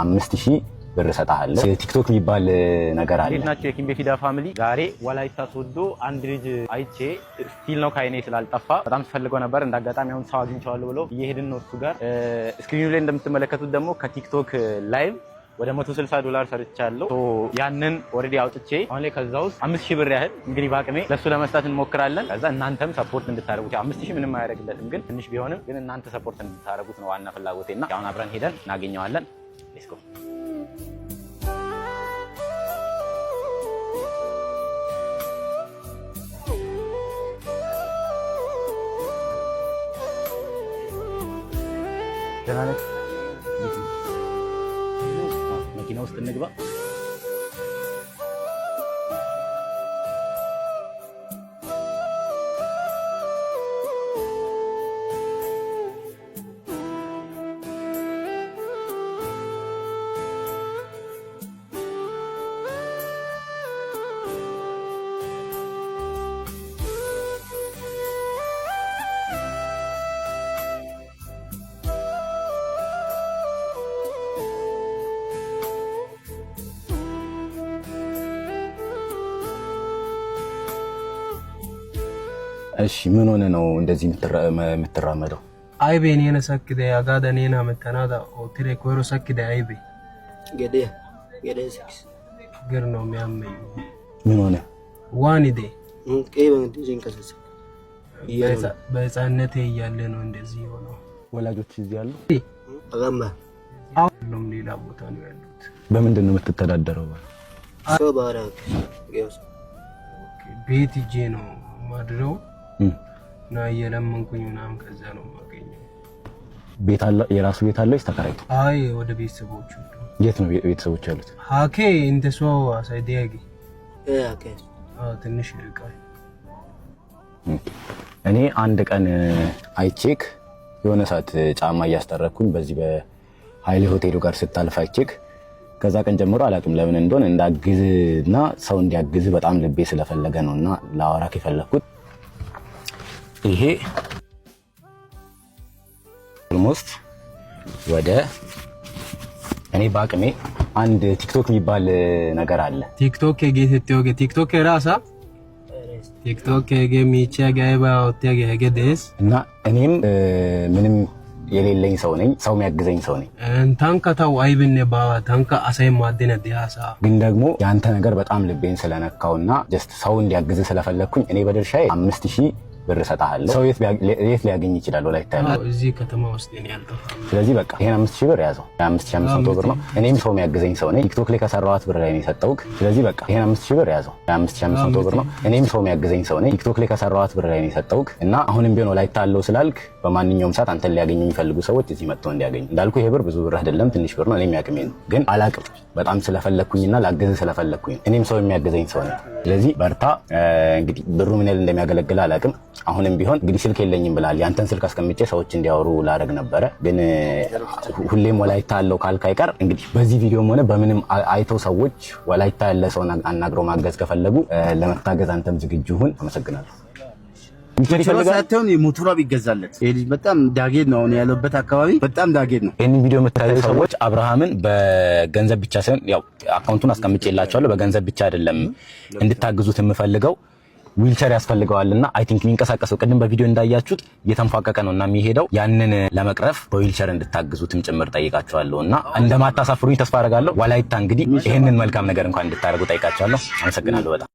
5000 ብር ሰጣለሁ። ቲክቶክ የሚባል ነገር አለ። ናቸው የኪምቤ ፊዳ ፋሚሊ ዛሬ ወላይታ ሶዶ አንድ ልጅ አይቼ ስቲል ነው ካይኔ ስላልጠፋ በጣም ተፈልገው ነበር። እንዳጋጣሚ አሁን ሰው አግኝቼዋለሁ ብሎ እየሄድን ነው እሱ ጋር። ስክሪኑ ላይ እንደምትመለከቱት ደግሞ ከቲክቶክ ላይቭ ወደ $160 ሰርቻለሁ። ያንን ኦሬዲ አውጥቼ አሁን ላይ ከዛ ውስጥ 5000 ብር ያህል እንግዲህ ባቅሜ ለሱ ለመስጠት እንሞክራለን። ከዛ እናንተም ሰፖርት እንድታደርጉት 5000 ምንም አያደርግለትም፣ ግን ትንሽ ቢሆንም ግን እናንተ ሰፖርት እንድታደርጉት ነው ዋና ፍላጎቴና አሁን አብረን ሄደን እናገኘዋለን። ሌትስ ጎ። መኪና ውስጥ እንግባ። እሺ ምን ሆነ ነው እንደዚህ የምትራመደው? አይቤ እኔን ሰክደ አጋዳ እኔና መተናዳ ኦትሬ ኮሮ ሰክደ አይቤ ገደ ሲክስ ግር ነው የሚያመኝ። ምን ሆነ? ዋኒዴ ከይበንት ጂንከሰስ በህፃንነቴ እያለ ነው እንደዚህ ሆነው። ወላጆች እዚህ ያሉ አጋማ አሁን ሌላ ቦታ ነው ያሉት። በምንድን ነው የምትተዳደረው? ሰው ባራክ ቤት ሂጄ ነው ማድረው እና የለመንኩኝ ምናምን ከዛ ነው የማገኘው። ቤት አለ? የራሱ ቤት አለ ወይስ ተከራይቶ? አይ ወደ ቤተሰቦቹ። የት ነው ቤተሰቦቹ ያሉት? ሀኬ እንተሷ ሳይዲያጊ ኦኬ ትንሽ ይርቃል። እኔ አንድ ቀን አይቼክ የሆነ ሰዓት ጫማ እያስጠረኩኝ በዚህ በኃይሌ ሆቴሉ ጋር ስታልፍ አይቼክ ከዛ ቀን ጀምሮ አላውቅም ለምን እንደሆነ እንዳግዝና ሰው እንዲያግዝ በጣም ልቤ ስለፈለገ ነውና ላወራክ የፈለኩት። ይሄ ኦልሞስት ወደ እኔ ባቅሜ አንድ ቲክቶክ የሚባል ነገር አለ። ቲክቶክ የጌቴቴው ቲክቶክ የራሳ ቲክቶክ የገሚቻ ጋይባ ወጥያ ገደስ እና እኔም ምንም የሌለኝ ሰው ነኝ፣ ሰው የሚያግዘኝ ሰው ነኝ። ታንካታው አይብነ ባዋ ታንካ አሳይ ማደነ ዲያሳ ግን ደግሞ ያንተ ነገር በጣም ልቤን ስለነካውና ጀስት ሰው እንዲያግዝ ስለፈለኩኝ እኔ በድርሻዬ 5000 ብር ሰጣለሁ። ሰው የት ሊያገኝ ይችላል? ወላይታ ያለው እዚህ ከተማ ውስጥ ነው ያልተፋ። ስለዚህ በቃ ይሄን 5000 ብር ያዘው። 5500 ብር ነው። እኔም ሰው የሚያግዘኝ ሰው ነኝ። ቲክቶክ ላይ ከሰራኋት ብር ላይ ነው የሰጠውክ። ስለዚህ በቃ ይሄን 5000 ብር ያዘው። 5500 ብር ነው። እኔም ሰው የሚያግዘኝ ሰው ነኝ። ቲክቶክ ላይ ከሰራኋት ብር ላይ ነው የሰጠውክ እና አሁንም ቢሆን ወላይታ ያለው ስላልክ በማንኛውም ሰዓት አንተን ሊያገኙ የሚፈልጉ ሰዎች እዚህ መጥተው እንዲያገኙ እንዳልኩ። ይሄ ብር ብዙ ብር አይደለም፣ ትንሽ ብር ነው። እኔም ያቅሜ ነው፣ ግን አላቅም በጣም ስለፈለኩኝና ላግዝ ስለፈለኩኝ እኔም ሰው የሚያግዘኝ ሰው ነኝ። ስለዚህ በርታ። እንግዲህ ብሩ ምን ያህል እንደሚያገለግል አላቅም። አሁንም ቢሆን እንግዲህ ስልክ የለኝም ብላል። ያንተን ስልክ አስቀምጬ ሰዎች እንዲያወሩ ላደርግ ነበረ፣ ግን ሁሌም ወላይታ ያለው ካልክ አይቀር እንግዲህ በዚህ ቪዲዮም ሆነ በምንም አይተው ሰዎች ወላይታ ያለ ሰው አናግረው ማገዝ ከፈለጉ ለመታገዝ አንተም ዝግጁ ሁን። አመሰግናለሁ። ይፈልጋልታውን የሞተሯ ቢገዛለት ይሄ ልጅ በጣም ዳጌድ ነው ያለበት አካባቢ በጣም ዳጌድ ነው። ይሄን ቪዲዮ የምታዩ ሰዎች አብርሃምን በገንዘብ ብቻ ሳይሆን ያው አካውንቱን አስቀምጬላችኋለሁ፣ በገንዘብ ብቻ አይደለም እንድታግዙት የምፈልገው። ዊልቸር ያስፈልገዋልና አይ ቲንክ የሚንቀሳቀሰው ቅድም በቪዲዮ እንዳያችሁት እየተንፏቀቀ ነውና የሚሄደው ያንን ለመቅረፍ በዊልቸር እንድታግዙትም ጭምር ጠይቃችኋለሁና እንደማታሳፍሩኝ ተስፋ አደርጋለሁ። ወላይታ እንግዲህ ይሄንን መልካም ነገር እንኳን እንድታደርጉ ጠይቃችኋለሁ። አመሰግናለሁ በጣም